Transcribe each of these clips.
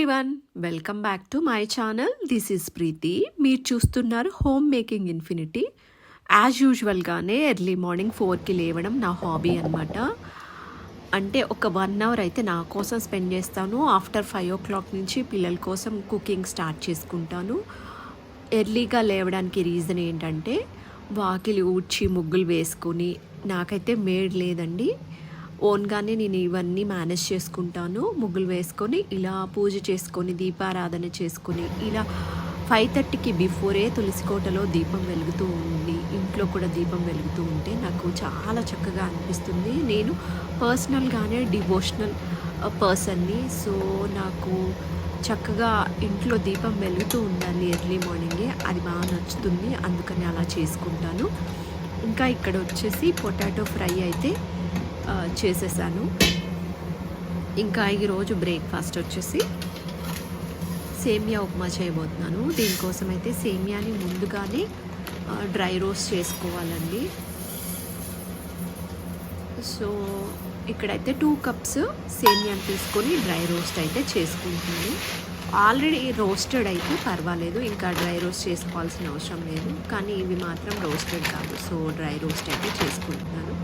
Everyone, welcome back to my channel. This is Preethi. మీరు చూస్తున్నారు home making infinity. As యూజువల్గానే early morning 4కి లేవడం నా హాబీ అనమాట. అంటే ఒక 1 అవర్ అయితే నా కోసం స్పెండ్ చేస్తాను. ఆఫ్టర్ 5 o'clock నుంచి పిల్లల కోసం కుకింగ్ స్టార్ట్ చేసుకుంటాను. ఎర్లీగా లేవడానికి రీజన్ ఏంటంటే వాకిలి ఊడ్చి ముగ్గులు వేసుకొని, నాకైతే మేడ్ లేదండి, ఓన్గానే నేను ఇవన్నీ మేనేజ్ చేసుకుంటాను. ముగ్గులు వేసుకొని ఇలా పూజ చేసుకొని దీపారాధన చేసుకొని ఇలా 5:30కి బిఫోరే తులసి కోటలో దీపం వెలుగుతూ ఉంది, ఇంట్లో కూడా దీపం వెలుగుతూ ఉంటే నాకు చాలా చక్కగా అనిపిస్తుంది. నేను పర్సనల్గానే డివోషనల్ పర్సన్ని. సో నాకు చక్కగా ఇంట్లో దీపం వెలుగుతూ ఉండాలి ఎర్లీ మార్నింగే, అది బాగా నచ్చుతుంది. అందుకని అలా చేసుకుంటాను. ఇంకా ఇక్కడ వచ్చేసి పొటాటో ఫ్రై అయితే చేసేసాను. ఇంకా ఈరోజు బ్రేక్ఫాస్ట్ వచ్చేసి సేమియా ఉప్మా చేయబోతున్నాను. దీనికోసం అయితే సేమియాని ముందుగానే డ్రై రోస్ట్ చేసుకోవాలండి. సో ఇక్కడైతే 2 cups సేమియాని తీసుకొని డ్రై రోస్ట్ అయితే చేసుకుంటున్నాను. ఆల్రెడీ రోస్టెడ్ అయితే పర్వాలేదు, ఇంకా డ్రై రోస్ట్ చేసుకోవాల్సిన అవసరం లేదు. కానీ ఇవి మాత్రం రోస్టెడ్ కాదు, సో డ్రై రోస్ట్ అయితే చేసుకుంటున్నాను.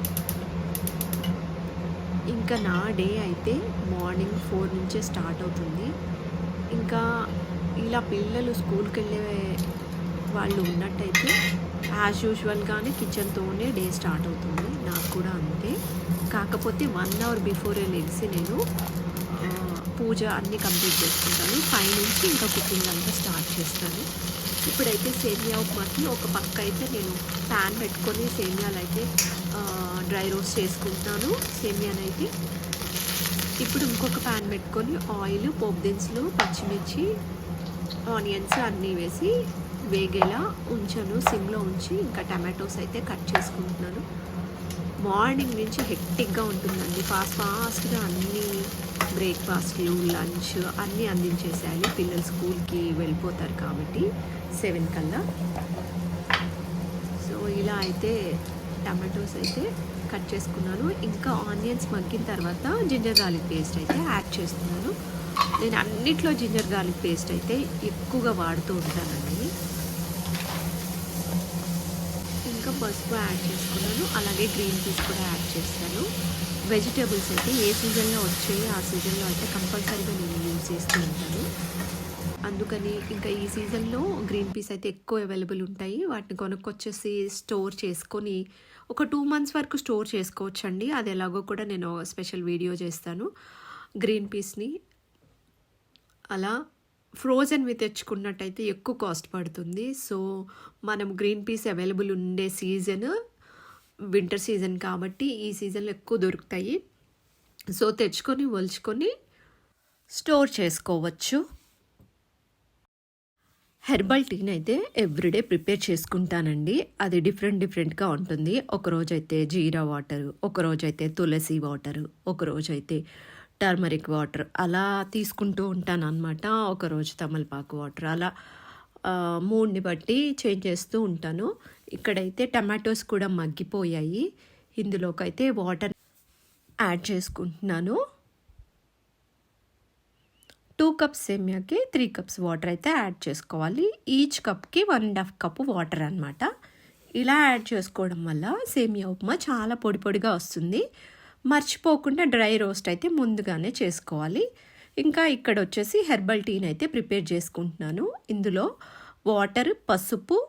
ఇంకా నా డే అయితే మార్నింగ్ 4 నుంచే స్టార్ట్ అవుతుంది. ఇంకా ఇలా పిల్లలు స్కూల్కి వెళ్ళే వాళ్ళు ఉన్నట్టయితే యాజ్ యూజువల్గానే కిచెన్తోనే డే స్టార్ట్ అవుతుంది. నాకు కూడా అంతే. కాకపోతే 1 hour బిఫోరే లెగ్సి నేను పూజ అన్నీ కంప్లీట్ చేసుకుంటాను. 5 నుంచి ఇంకా కుకింగ్ అంతా స్టార్ట్ చేస్తాను. ఇప్పుడైతే సేమియా ఉప్మాకి ఒక పక్క అయితే నేను ప్యాన్ పెట్టుకొని సేమియాలు అయితే డ్రై రోస్ట్ చేసుకుంటాను. సేమియానైతే ఇప్పుడు ఇంకొక ప్యాన్ పెట్టుకొని ఆయిల్, పోపు దినుసులు, పచ్చిమిర్చి, ఆనియన్స్ అన్నీ వేసి వేగేలా ఉంచాను. సిమ్లో ఉంచి ఇంకా టమాటోస్ అయితే కట్ చేసుకుంటున్నాను. మార్నింగ్ నుంచి హెక్టిక్గా ఉంటుందండి. ఫాస్ట్గా అన్నీ బ్రేక్ఫాస్ట్లు, లంచ్ అన్నీ అందించేసేయాలి. పిల్లలు స్కూల్కి వెళ్ళిపోతారు కాబట్టి 7 కల్లా. సో ఇలా అయితే టమాటోస్ అయితే కట్ చేసుకున్నాను. ఇంకా ఆనియన్స్ మగ్గిన తర్వాత జింజర్ గార్లిక్ పేస్ట్ అయితే యాడ్ చేస్తున్నాను. నేను అన్నిట్లో జింజర్ గార్లిక్ పేస్ట్ అయితే ఎక్కువగా వాడుతూ ఉంటానండి. ఇంకా పసుపు యాడ్ చేసుకున్నాను, అలాగే గ్రీన్ పీస్ కూడా యాడ్ చేస్తాను. వెజిటేబుల్స్ అయితే ఏ సీజన్లో వచ్చాయి ఆ సీజన్లో అయితే కంపల్సరీగా నేను యూజ్ చేస్తూ ఉంటాను. అందుకని ఇంకా ఈ సీజన్లో గ్రీన్ పీస్ అయితే ఎక్కువ అవైలబుల్ ఉంటాయి. వాటిని కొనుక్కొచ్చేసి స్టోర్ చేసుకొని ఒక 2 months వరకు స్టోర్ చేసుకోవచ్చండి. అది ఎలాగో కూడా నేను స్పెషల్ వీడియో చేస్తాను. గ్రీన్ పీస్ని అలా ఫ్రోజన్వి తెచ్చుకున్నట్టయితే ఎక్కువ కాస్ట్ పడుతుంది. సో మనం గ్రీన్ పీస్ అవైలబుల్ ఉండే సీజన్ వింటర్ సీజన్ కాబట్టి ఈ సీజన్లో ఎక్కువ దొరుకుతాయి. సో తెచ్చుకొని ఒలుచుకొని స్టోర్ చేసుకోవచ్చు. హెర్బల్ టీని అయితే ఎవ్రీడే ప్రిపేర్ చేసుకుంటానండి. అది డిఫరెంట్గా ఉంటుంది. ఒకరోజైతే జీరా వాటర్, ఒకరోజైతే తులసి వాటర్, ఒకరోజైతే టర్మరిక్ వాటర్ అలా తీసుకుంటూ ఉంటాను అనమాట. ఒకరోజు తమలపాకు వాటర్, అలా మూడ్ని బట్టి చేంజ్ చేస్తూ ఉంటాను. ఇక్కడైతే టమాటోస్ కూడా మగ్గిపోయాయి. ఇందులోకైతే వాటర్ యాడ్ చేసుకుంటున్నాను. 2 cups సేమియాకి 3 cups వాటర్ అయితే యాడ్ చేసుకోవాలి. ఈచ్ కప్కి 1.5 cup వాటర్ అనమాట. ఇలా యాడ్ చేసుకోవడం వల్ల సేమియా ఉప్మా చాలా పొడిగా వస్తుంది. మర్చిపోకుండా డ్రై రోస్ట్ అయితే ముందుగానే చేసుకోవాలి. ఇంకా ఇక్కడ వచ్చేసి హెర్బల్ టీని అయితే ప్రిపేర్ చేసుకుంటున్నాను. ఇందులో వాటర్, పసుపు,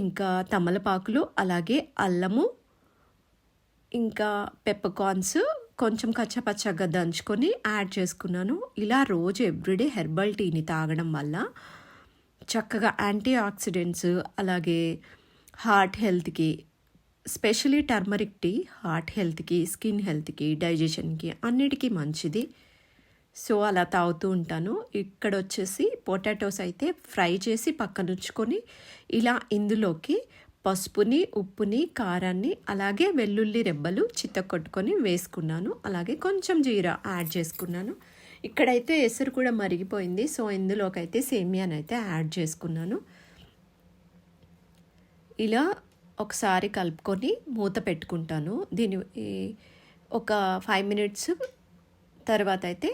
ఇంకా తమలపాకులు, అలాగే అల్లము, ఇంకా పెప్పర్కార్న్స్ కొంచెం కచ్చపచ్చగా దంచుకొని యాడ్ చేసుకున్నాను. ఇలా రోజు ఎవ్రీడే హెర్బల్ టీని తాగడం వల్ల చక్కగా యాంటీ ఆక్సిడెంట్స్, అలాగే హార్ట్ హెల్త్కి, స్పెషలీ టర్మరిక్ టీ హార్ట్ హెల్త్కి, స్కిన్ హెల్త్కి, డైజెషన్కి అన్నిటికీ మంచిది. సో అలా తాగుతూ ఉంటాను. ఇక్కడ వచ్చేసి పొటాటోస్ అయితే ఫ్రై చేసి పక్కనుంచుకొని ఇలా ఇందులోకి పసుపుని, ఉప్పుని, కారాన్ని, అలాగే వెల్లుల్లి రెబ్బలు చితక్కొట్టుకొని వేసుకున్నాను. అలాగే కొంచెం జీరా యాడ్ చేసుకున్నాను. ఇక్కడైతే ఎసరు కూడా మరిగిపోయింది. సో ఇందులోకైతే సేమియాని అయితే యాడ్ చేసుకున్నాను. ఇలా ఒకసారి కలుపుకొని మూత పెట్టుకుంటాను. దీని ఒక 5 minutes తర్వాత అయితే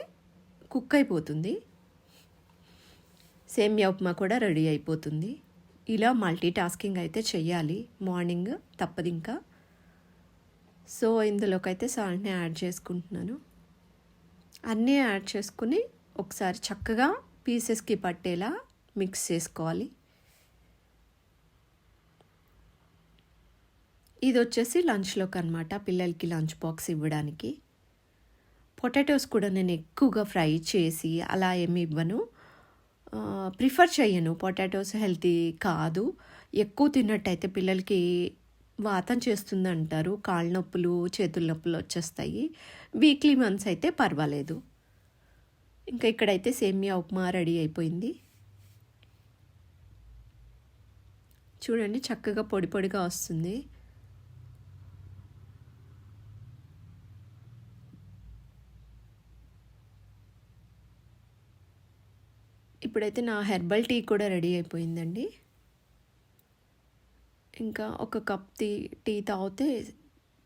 కుక్ అయిపోతుంది. సేమియా ఉప్మా కూడా రెడీ అయిపోతుంది. ఇలా మల్టీ టాస్కింగ్ అయితే చెయ్యాలి మార్నింగ్, తప్పదు ఇంకా. సో ఇందులోకైతే సాల్ట్ని యాడ్ చేసుకుంటున్నాను. అన్నీ యాడ్ చేసుకుని ఒకసారి చక్కగా పీసెస్కి పట్టేలా మిక్స్ చేసుకోవాలి. ఇది వచ్చేసి లంచ్లోకి అనమాట, పిల్లలకి లంచ్ బాక్స్ ఇవ్వడానికి. పొటాటోస్ కూడా నేను ఎక్కువగా ఫ్రై చేసి అలా ఏమి ఇవ్వను, ప్రిఫర్ చేయను. పొటాటోస్ హెల్తీ కాదు. ఎక్కువ తిన్నట్టయితే పిల్లలకి వాతం చేస్తుంది అంటారు, కాళ్ళ నొప్పులు చేతుల నొప్పులు వచ్చేస్తాయి. వీక్లీ వన్స్ అయితే పర్వాలేదు. ఇంకా ఇక్కడైతే సేమియా ఉప్మా రెడీ అయిపోయింది. చూడండి చక్కగా పొడి పొడిగా వస్తుంది. ఇప్పుడైతే నా హెర్బల్ టీ కూడా రెడీ అయిపోయిందండి. ఇంకా ఒక కప్ టీ తాగితే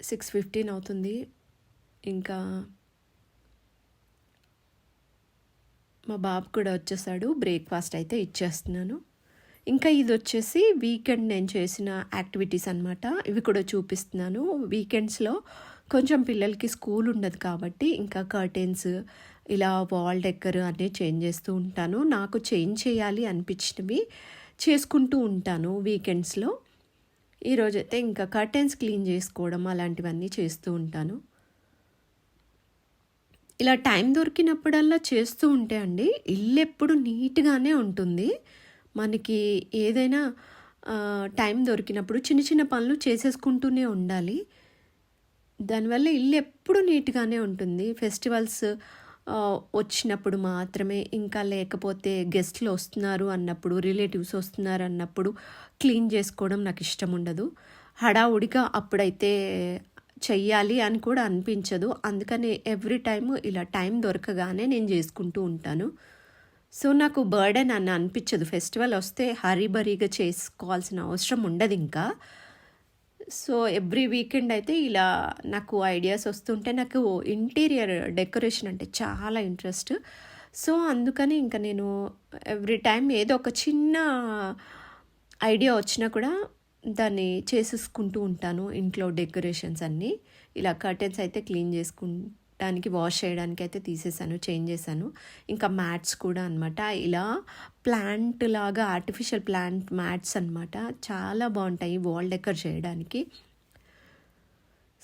6:15 అవుతుంది. ఇంకా మా బాబు కూడా వచ్చేసాడు, బ్రేక్ఫాస్ట్ అయితే ఇచ్చేస్తున్నాను. ఇంకా ఇది వచ్చేసి వీకెండ్ నేను చేసిన యాక్టివిటీస్ అనమాట. ఇవి కూడా చూపిస్తున్నాను. వీకెండ్స్లో కొంచెం పిల్లలకి స్కూల్ ఉండదు కాబట్టి ఇంకా కర్టెన్స్, ఇలా వాల్ డెక్కర్ అన్నీ చేంజ్ చేస్తూ ఉంటాను. నాకు చేంజ్ చేయాలి అనిపించినవి చేసుకుంటూ ఉంటాను వీకెండ్స్లో. ఈరోజైతే ఇంకా కర్టెన్స్ క్లీన్ చేసుకోవడం అలాంటివన్నీ చేస్తూ ఉంటాను. ఇలా టైం దొరికినప్పుడల్లా చేస్తూ ఉంటే అండి ఇల్లు ఎప్పుడు నీట్గానే ఉంటుంది. మనకి ఏదైనా టైం దొరికినప్పుడు చిన్న చిన్న పనులు చేసేసుకుంటూనే ఉండాలి. దానివల్ల ఇల్లు ఎప్పుడు నీట్గానే ఉంటుంది. ఫెస్టివల్స్ వచ్చినప్పుడు మాత్రమే, ఇంకా లేకపోతే గెస్ట్లు వస్తున్నారు అన్నప్పుడు, రిలేటివ్స్ వస్తున్నారు అన్నప్పుడు క్లీన్ చేసుకోవడం నాకు ఇష్టం ఉండదు. హడావుడిగా అప్పుడైతే చెయ్యాలి అని కూడా అనిపించదు. అందుకని ఎవ్రీ టైము ఇలా టైం దొరకగానే నేను చేసుకుంటూ ఉంటాను. సో నాకు బర్డెన్ అని అనిపించదు. ఫెస్టివల్ వస్తే హరీబరీగా చేసుకోవాల్సిన అవసరం ఉండదు ఇంకా. సో ఎవ్రీ వీకెండ్ అయితే ఇలా నాకు ఐడియాస్ వస్తుంటే, నాకు ఇంటీరియర్ డెకరేషన్ అంటే చాలా ఇంట్రెస్ట్. సో అందుకని ఇంకా నేను ఎవ్రీ టైం ఏదో ఒక చిన్న ఐడియా వచ్చినా కూడా దాన్ని చేసేసుకుంటూ ఉంటాను. ఇంట్లో డెకరేషన్స్ అన్నీ ఇలా కర్టెన్స్ అయితే క్లీన్ చేసుకుంటానికి, వాష్ చేయడానికి అయితే తీసేసాను, చేంజ్ చేశాను. ఇంకా మ్యాట్స్ కూడా అనమాట, ఇలా ప్లాంట్ లాగా ఆర్టిఫిషియల్ ప్లాంట్ మ్యాట్స్ అనమాట, చాలా బాగుంటాయి వాల్ డెకర్ చేయడానికి.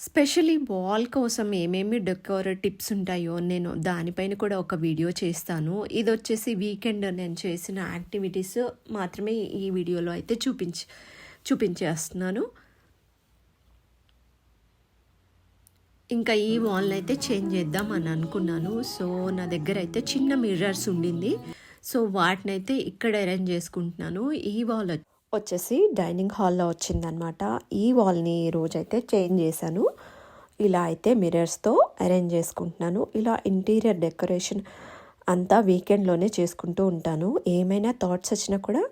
స్పెషలీ వాల్ కోసం ఏమేమి డెకోర్ టిప్స్ ఉంటాయో నేను దానిపైన కూడా ఒక వీడియో చేస్తాను. ఇది వచ్చేసి వీకెండ్ నేను చేసిన యాక్టివిటీస్ మాత్రమే ఈ వీడియోలో అయితే చూపించేస్తున్నాను. ఇంకా ఈ వాల్ని అయితే చేంజ్ చేద్దాం అని అనుకున్నాను. సో నా దగ్గర అయితే చిన్న మిర్రర్స్ ఉండింది. సో వాటిని అయితే ఇక్కడ అరేంజ్ చేసుకుంటున్నాను. ఈ వాల్ వచ్చేసి డైనింగ్ హాల్లో వచ్చిందనమాట. ఈ వాల్ని ఈరోజైతే చేంజ్ చేశాను. ఇలా అయితే మిర్రర్స్తో అరేంజ్ చేసుకుంటున్నాను. ఇలా ఇంటీరియర్ డెకరేషన్ అంతా వీకెండ్లోనే చేసుకుంటూ ఉంటాను. ఏమైనా థాట్స్ వచ్చినా కూడా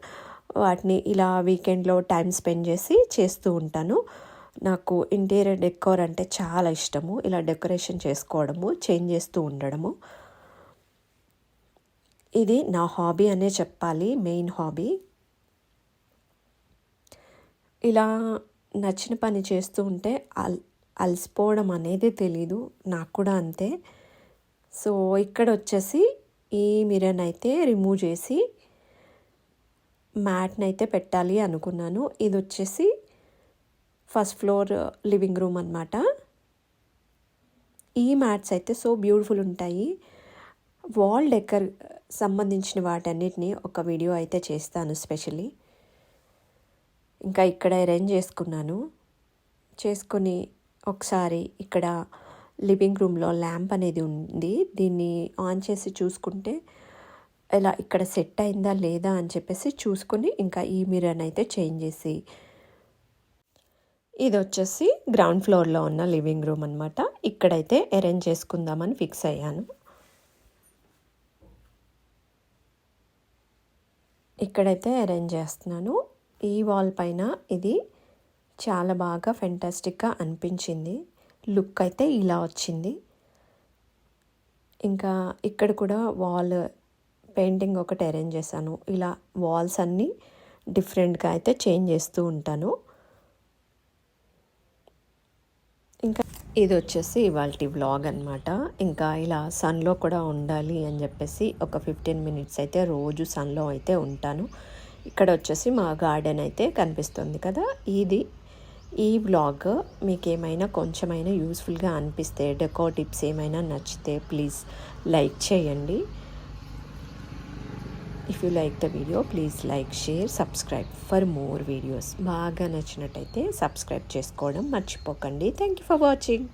వాటిని ఇలా వీకెండ్లో టైం స్పెండ్ చేస్తూ ఉంటాను. నాకు ఇంటీరియర్ డెకోర్ అంటే చాలా ఇష్టము. ఇలా డెకరేషన్ చేసుకోవడము, చేంజ్ చేస్తూ ఉండడము, ఇది నా హాబీ అనే చెప్పాలి, మెయిన్ హాబీ. ఇలా నచ్చిన పని చేస్తూ ఉంటే అలసిపోవడం అనేది తెలీదు, నాకు కూడా అంతే. సో ఇక్కడ వచ్చేసి ఈ మిర్రర్ని అయితే రిమూవ్ చేసి మ్యాట్ని అయితే పెట్టాలి అనుకున్నాను. ఇది వచ్చేసి ఫస్ట్ ఫ్లోర్ లివింగ్ రూమ్ అనమాట. ఈ మ్యాట్స్ అయితే సో బ్యూటిఫుల్ ఉంటాయి. వాల్ డెకర్ సంబంధించిన వాటన్నిటిని ఒక వీడియో అయితే చేస్తాను స్పెషల్లీ. ఇంకా ఇక్కడ అరేంజ్ చేసుకొని ఒకసారి ఇక్కడ లివింగ్ రూమ్లో ల్యాంప్ అనేది ఉంది. దీన్ని ఆన్ చేసి చూసుకుంటే ఇలా ఇక్కడ సెట్ అయిందా లేదా అని చెప్పేసి చూసుకొని ఇంకా ఈ మిర్రర్ని అయితే చేంజ్ చేసి, ఇది వచ్చేసి గ్రౌండ్ ఫ్లోర్లో ఉన్న లివింగ్ రూమ్ అనమాట. ఇక్కడైతే అరేంజ్ చేసుకుందామని ఫిక్స్ అయ్యాను. ఇక్కడైతే అరేంజ్ చేస్తున్నాను. ఈ వాల్ పైన ఇది చాలా బాగా ఫెంటాస్టిక్గా అనిపించింది. లుక్ అయితే ఇలా వచ్చింది. ఇంకా ఇక్కడ కూడా వాల్ పెయింటింగ్ ఒకటి అరేంజ్ చేశాను. ఇలా వాల్స్ అన్నీ డిఫరెంట్గా అయితే చేంజ్ చేస్తూ ఉంటాను. ఇంకా ఇది వచ్చేసి ఇవాల్టి వ్లాగ్ అనమాట. ఇంకా ఇలా సన్లో కూడా ఉండాలి అని చెప్పేసి ఒక 15 మినిట్స్ అయితే రోజు సన్లో అయితే ఉంటాను. ఇక్కడ వచ్చేసి మా గార్డెన్ అయితే కనిపిస్తుంది కదా. ఈ వ్లాగ్ మీకు ఏమైనా కొంచెమైనా యూస్ఫుల్గా అనిపిస్తే, డెకో టిప్స్ ఏమైనా నచ్చితే ప్లీజ్ లైక్ చేయండి. If you like the video please like, share, subscribe for more videos. బాగా నచ్చినట్టయితే సబ్స్క్రైబ్ చేసుకోవడం మర్చిపోకండి. Thank you for watching.